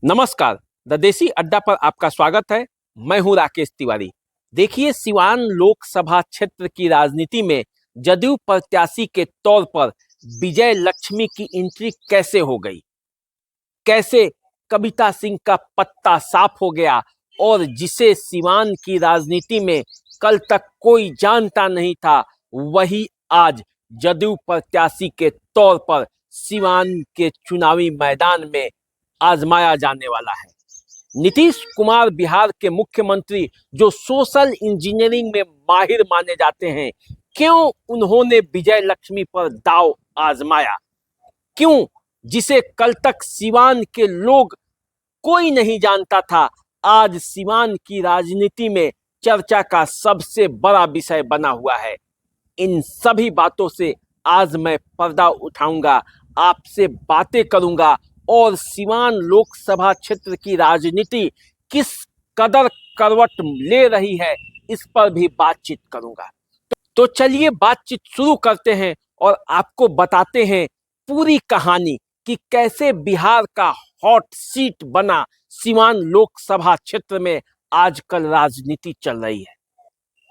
नमस्कार। द देसी अड्डा पर आपका स्वागत है। मैं हूं राकेश तिवारी। देखिए, सिवान लोकसभा क्षेत्र की राजनीति में जदयू प्रत्याशी के तौर पर विजय लक्ष्मी की एंट्री कैसे हो गई, कैसे कविता सिंह का पत्ता साफ हो गया और जिसे सिवान की राजनीति में कल तक कोई जानता नहीं था, वही आज जदयू प्रत्याशी के तौर पर सिवान के चुनावी मैदान में आजमाया जाने वाला है। नीतीश कुमार बिहार के मुख्यमंत्री, जो सोशल इंजीनियरिंग में माहिर माने जाते हैं, क्यों उन्होंने विजय लक्ष्मी पर दांव आजमाया? क्यों जिसे कल तक सिवान के लोग कोई नहीं जानता था, आज सिवान की राजनीति में चर्चा का सबसे बड़ा विषय बना हुआ है। इन सभी बातों से आज मैं पर्दा उठाऊंगा, आपसे बातें करूंगा और सिवान लोकसभा क्षेत्र की राजनीति किस कदर करवट ले रही है, इस पर भी बातचीत करूंगा। तो चलिए बातचीत शुरू करते हैं और आपको बताते हैं पूरी कहानी कि कैसे बिहार का हॉट सीट बना सिवान लोकसभा क्षेत्र में आजकल राजनीति चल रही है।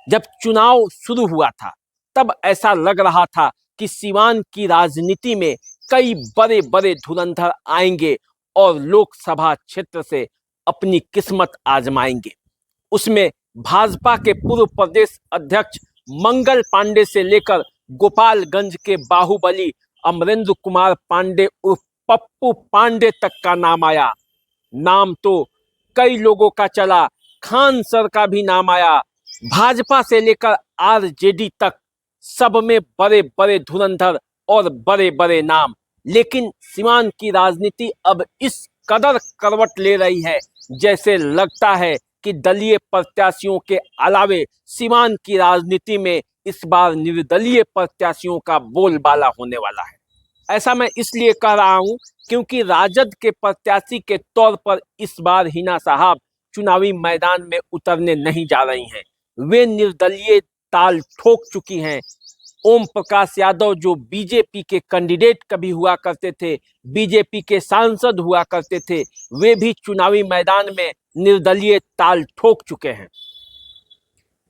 जब चुनाव शुरू हुआ था तब ऐसा लग रहा था कि सिवान की राजनीति में कई बड़े बड़े धुरंधर आएंगे और लोकसभा क्षेत्र से अपनी किस्मत आजमाएंगे। उसमें भाजपा के पूर्व प्रदेश अध्यक्ष मंगल पांडे से लेकर गोपालगंज के बाहुबली अमरेंद्र कुमार पांडे उर्फ पप्पू पांडे तक का नाम आया। नाम तो कई लोगों का चला, खान सर का भी नाम आया। भाजपा से लेकर आरजेडी तक सब में बड़े बड़े धुरंधर और बड़े बड़े नाम। लेकिन सिवान की राजनीति अब इस कदर करवट ले रही है, जैसे लगता है कि दलीय प्रत्याशियों के अलावे सिवान की राजनीति में इस बार निर्दलीय प्रत्याशियों का बोलबाला होने वाला है। ऐसा मैं इसलिए कह रहा हूं क्योंकि राजद के प्रत्याशी के तौर पर इस बार हिना साहब चुनावी मैदान में उतरने नहीं जा रही हैं। वे निर्दलीय ताल ठोक चुकी हैं। ओम प्रकाश यादव, जो बीजेपी के कैंडिडेट कभी हुआ करते थे, बीजेपी के सांसद हुआ करते थे, वे भी चुनावी मैदान में निर्दलीय ताल ठोक चुके हैं।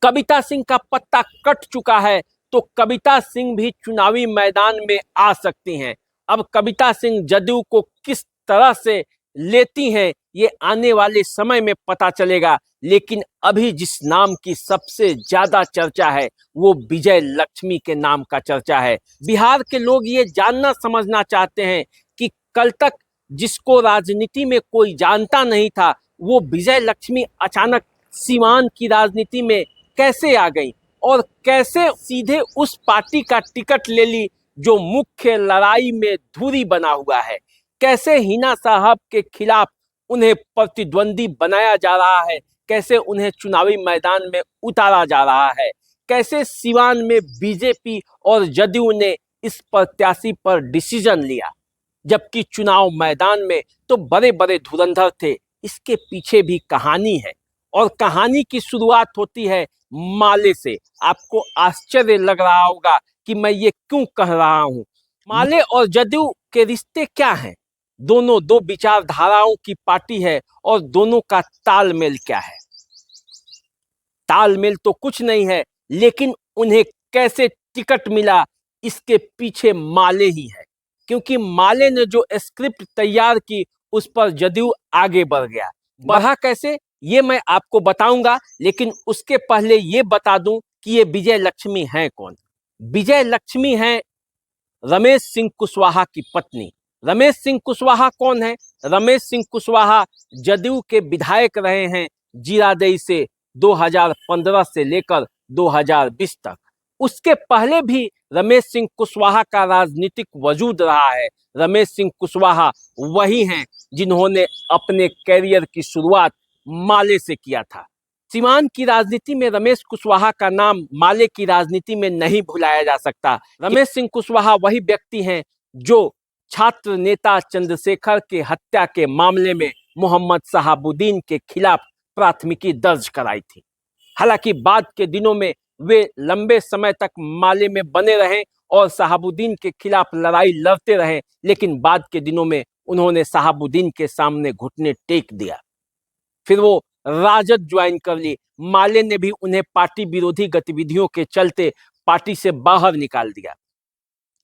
कविता सिंह का पत्ता कट चुका है, तो कविता सिंह भी चुनावी मैदान में आ सकती हैं। अब कविता सिंह जदयू को किस तरह से लेती हैं, ये आने वाले समय में पता चलेगा। लेकिन अभी जिस नाम की सबसे ज्यादा चर्चा है, वो विजय लक्ष्मी के नाम का चर्चा है। बिहार के लोग ये जानना समझना चाहते हैं कि कल तक जिसको राजनीति में कोई जानता नहीं था, वो विजय लक्ष्मी अचानक सिवान की राजनीति में कैसे आ गई और कैसे सीधे उस पार्टी का टिकट ले ली जो मुख्य लड़ाई में धुरी बना हुआ है। कैसे हिना साहब के खिलाफ उन्हें प्रतिद्वंदी बनाया जा रहा है, कैसे उन्हें चुनावी मैदान में उतारा जा रहा है, कैसे सिवान में बीजेपी और जदयू ने इस प्रत्याशी पर डिसीजन लिया, जबकि चुनाव मैदान में तो बड़े बड़े धुरंधर थे। इसके पीछे भी कहानी है और कहानी की शुरुआत होती है माले से। आपको आश्चर्य लग रहा होगा कि मैं ये क्यों कह रहा हूं। माले और जदयू के रिश्ते क्या हैं? दोनों दो विचारधाराओं की पार्टी है और दोनों का तालमेल क्या है? तालमेल तो कुछ नहीं है, लेकिन उन्हें कैसे टिकट मिला, इसके पीछे माले ही है। क्योंकि माले ने जो स्क्रिप्ट तैयार की, उस पर जदयू आगे बढ़ गया। बढ़ा कैसे, ये मैं आपको बताऊंगा, लेकिन उसके पहले ये बता दूं कि ये विजय लक्ष्मी हैं कौन। विजय लक्ष्मी हैं रमेश सिंह कुशवाहा की पत्नी। रमेश सिंह कुशवाहा कौन है? रमेश सिंह कुशवाहा जदयू के विधायक रहे हैं जीरादेई से 2015 से लेकर 2020 तक। उसके पहले भी रमेश सिंह कुशवाहा का राजनीतिक वजूद रहा है। रमेश सिंह कुशवाहा वही हैं जिन्होंने अपने कैरियर की शुरुआत माले से किया था। सिवान की राजनीति में रमेश कुशवाहा का नाम माले की राजनीति में नहीं भुलाया जा सकता। रमेश सिंह कुशवाहा वही व्यक्ति हैं जो छात्र नेता चंद्रशेखर के हत्या के मामले में मोहम्मद शहाबुद्दीन के खिलाफ प्राथमिकी दर्ज कराई थी। हालांकि बाद के दिनों में वे लंबे समय तक माले में बने रहे और शहाबुद्दीन के खिलाफ लड़ाई लड़ते रहे, लेकिन बाद के दिनों में उन्होंने शहाबुद्दीन के सामने घुटने टेक दिया। फिर वो राजद ज्वाइन कर ली। माले ने भी उन्हें पार्टी विरोधी गतिविधियों के चलते पार्टी से बाहर निकाल दिया।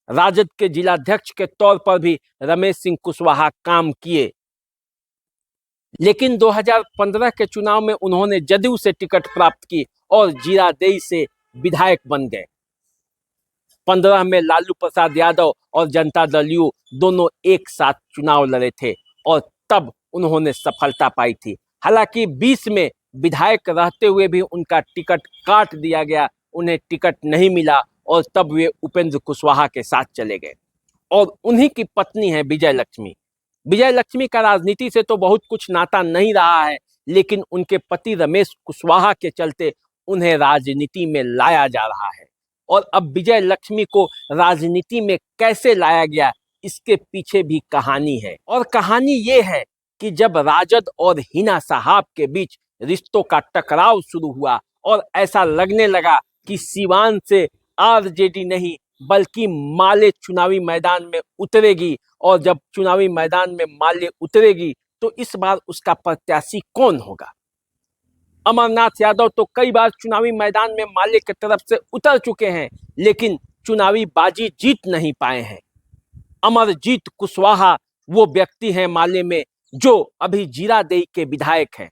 राजद के जिलाध्यक्ष के तौर पर भी रमेश सिंह कुशवाहा काम किए, लेकिन 2015 के चुनाव में उन्होंने जदयू से टिकट प्राप्त की और जीरादेई से विधायक बन गए। 15 में लालू प्रसाद यादव और जनता दल यू दोनों एक साथ चुनाव लड़े थे और तब उन्होंने सफलता पाई थी। हालांकि 20 में विधायक रहते हुए भी उनका टिकट काट दिया गया, उन्हें टिकट नहीं मिला और तब वे उपेंद्र कुशवाहा के साथ चले गए। और उन्हीं की पत्नी है विजय लक्ष्मी। विजय लक्ष्मी का राजनीति से तो बहुत कुछ नाता नहीं रहा है, लेकिन उनके पति रमेश कुशवाहा के चलते उन्हें राजनीति में लाया जा रहा है। और अब विजय लक्ष्मी को राजनीति में कैसे लाया गया, इसके पीछे भी कहानी है। और कहानी ये है कि जब राजद और हिना साहब के बीच रिश्तों का टकराव शुरू हुआ और ऐसा लगने लगा कि सिवान से आरजेडी नहीं बल्कि माले चुनावी मैदान में उतरेगी, और जब चुनावी मैदान में माले उतरेगी तो इस बार उसका प्रत्याशी कौन होगा। अमरनाथ यादव तो कई बार चुनावी मैदान में माले की तरफ से उतर चुके हैं, लेकिन चुनावी बाजी जीत नहीं पाए हैं। अमरजीत कुशवाहा वो व्यक्ति हैं माले में जो अभी जीरादेई के विधायक हैं।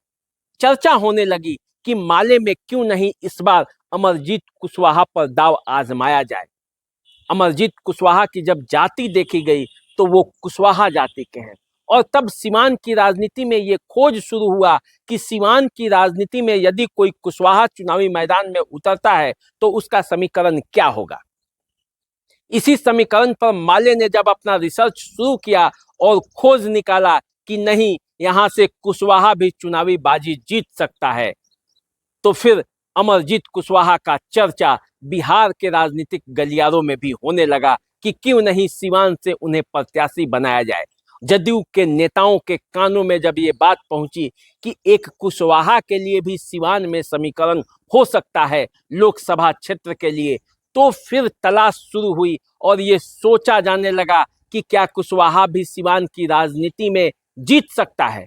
चर्चा होने लगी कि माले में क्यों नहीं इस बार अमरजीत कुशवाहा पर दाव आजमाया जाए। अमरजीत कुशवाहा की जब जाति देखी गई तो वो कुशवाहा जाति के हैं, और तब सिवान की राजनीति में ये खोज शुरू हुआ कि सिवान की राजनीति में यदि कोई कुशवाहा चुनावी मैदान में उतरता है तो उसका समीकरण क्या होगा। इसी समीकरण पर माले ने जब अपना रिसर्च शुरू किया और खोज निकाला कि नहीं, यहाँ से कुशवाहा भी चुनावी बाजी जीत सकता है, तो फिर अमरजीत कुशवाहा का चर्चा बिहार के राजनीतिक गलियारों में भी होने लगा कि क्यों नहीं सिवान से उन्हें प्रत्याशी बनाया जाए। जदयू के नेताओं के कानों में जब ये बात पहुंची कि एक कुशवाहा के लिए भी सिवान में समीकरण हो सकता है लोकसभा क्षेत्र के लिए, तो फिर तलाश शुरू हुई और ये सोचा जाने लगा कि क्या कुशवाहा भी सिवान की राजनीति में जीत सकता है।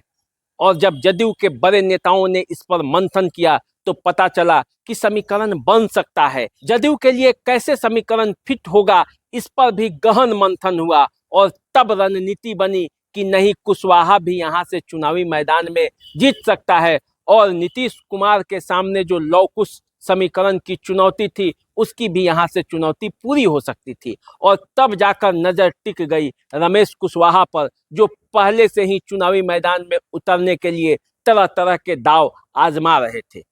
और जब जदयू के बड़े नेताओं ने इस पर मंथन किया तो पता चला कि समीकरण बन सकता है। जदयू के लिए कैसे समीकरण फिट होगा, इस पर भी गहन मंथन हुआ और तब रणनीति बनी कि नहीं, कुशवाहा भी यहाँ से चुनावी मैदान में जीत सकता है, और नीतीश कुमार के सामने जो लौकुश समीकरण की चुनौती थी उसकी भी यहाँ से चुनौती पूरी हो सकती थी। और तब जाकर नजर टिक गई रमेश कुशवाहा पर, जो पहले से ही चुनावी मैदान में उतरने के लिए तरह तरह के दाव आजमा रहे थे।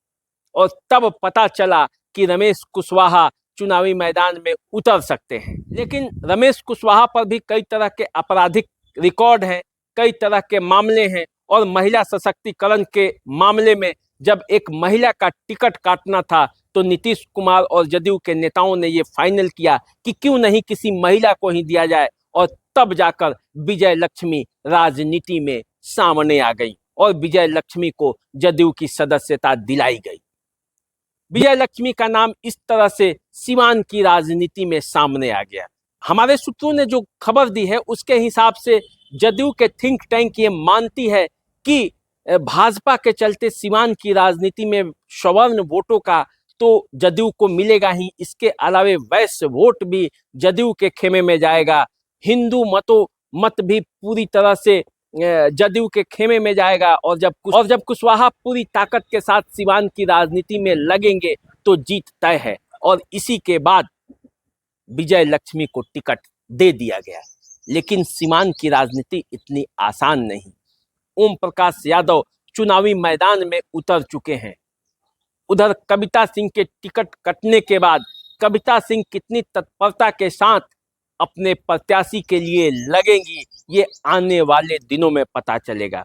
और तब पता चला कि रमेश कुशवाहा चुनावी मैदान में उतर सकते हैं। लेकिन रमेश कुशवाहा पर भी कई तरह के आपराधिक रिकॉर्ड हैं, कई तरह के मामले हैं, और महिला सशक्तिकरण के मामले में जब एक महिला का टिकट काटना था तो नीतीश कुमार और जदयू के नेताओं ने ये फाइनल किया कि क्यों नहीं किसी महिला को ही दिया जाए, और तब जाकर विजय लक्ष्मी राजनीति में सामने आ गई और विजय लक्ष्मी को जदयू की सदस्यता दिलाई गई। विजय लक्ष्मी का नाम इस तरह से सिवान की राजनीति में सामने आ गया। हमारे सूत्रों ने जो खबर दी है उसके हिसाब से जदयू के थिंक टैंक ये मानती है कि भाजपा के चलते सिवान की राजनीति में सवर्ण वोटों का तो जदयू को मिलेगा ही, इसके अलावे वैश्य वोट भी जदयू के खेमे में जाएगा, हिंदू मत भी पूरी तरह से जदयू के खेमे में जाएगा, और जब कुशवाहा पूरी ताकत के साथ सिवान की राजनीति में लगेंगे तो जीत तय है। और इसी के बाद विजय लक्ष्मी को टिकट दे दिया गया। लेकिन सिवान की राजनीति इतनी आसान नहीं। ओम प्रकाश यादव चुनावी मैदान में उतर चुके हैं। उधर कविता सिंह के टिकट कटने के बाद कविता सिंह कितनी तत्परता के साथ अपने प्रत्याशी के लिए लगेंगी, ये आने वाले दिनों में पता चलेगा।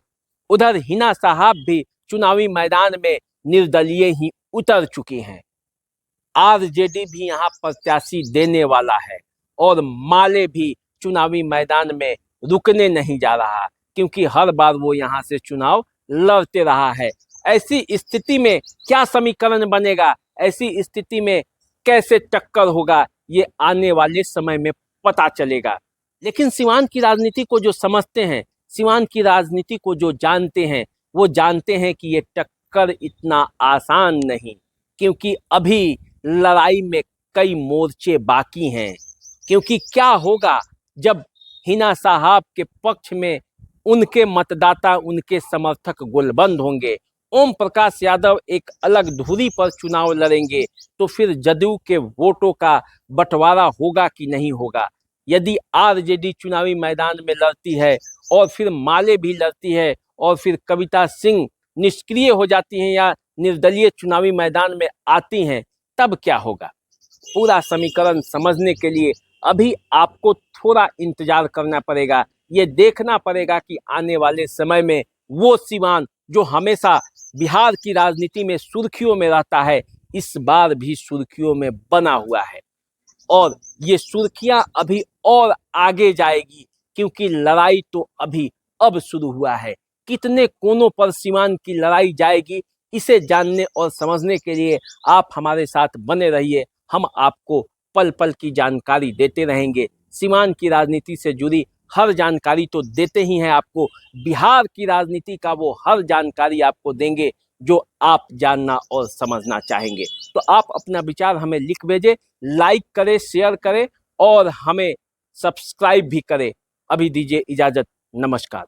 उधर हिना साहब भी चुनावी मैदान में निर्दलीय ही उतर चुकी हैं। आरजेडी भी यहाँ प्रत्याशी देने वाला है और माले भी चुनावी मैदान में रुकने नहीं जा रहा, क्योंकि हर बार वो यहाँ से चुनाव लड़ते रहा है। ऐसी स्थिति में क्या समीकरण बनेगा? ऐसी स्थिति में कैसे टक्कर होगा ये आने वाले समय में पता चलेगा। लेकिन सिवान की राजनीति को जो समझते हैं, सिवान की राजनीति को जो जानते हैं, वो जानते हैं कि ये टक्कर इतना आसान नहीं, क्योंकि अभी लड़ाई में कई मोर्चे बाकी हैं। क्योंकि क्या होगा जब हिना साहब के पक्ष में उनके मतदाता, उनके समर्थक गुलबंद होंगे, ओम प्रकाश यादव एक अलग धुरी पर चुनाव लड़ेंगे, तो फिर जदयू के वोटों का बंटवारा होगा कि नहीं होगा। यदि आरजेडी चुनावी मैदान में लड़ती है और फिर माले भी लड़ती है और फिर कविता सिंह निष्क्रिय हो जाती हैं या निर्दलीय चुनावी मैदान में आती हैं, तब क्या होगा। पूरा समीकरण समझने के लिए अभी आपको थोड़ा इंतजार करना पड़ेगा। ये देखना पड़ेगा कि आने वाले समय में वो सिवान जो हमेशा बिहार की राजनीति में सुर्खियों में रहता है, इस बार भी सुर्खियों में बना हुआ है। और ये सुर्खियां अभी और आगे जाएगी, क्योंकि लड़ाई तो अभी अब शुरू हुआ है। कितने कोनों पर सिवान की लड़ाई जाएगी, इसे जानने और समझने के लिए आप हमारे साथ बने रहिए। हम आपको पल पल की जानकारी देते रहेंगे। सिवान की राजनीति से जुड़ी हर जानकारी तो देते ही हैं आपको, बिहार की राजनीति का वो हर जानकारी आपको देंगे जो आप जानना और समझना चाहेंगे। तो आप अपना विचार हमें लिख भेजें, लाइक करें, शेयर करें और हमें सब्सक्राइब भी करें। अभी दीजिए इजाजत, नमस्कार।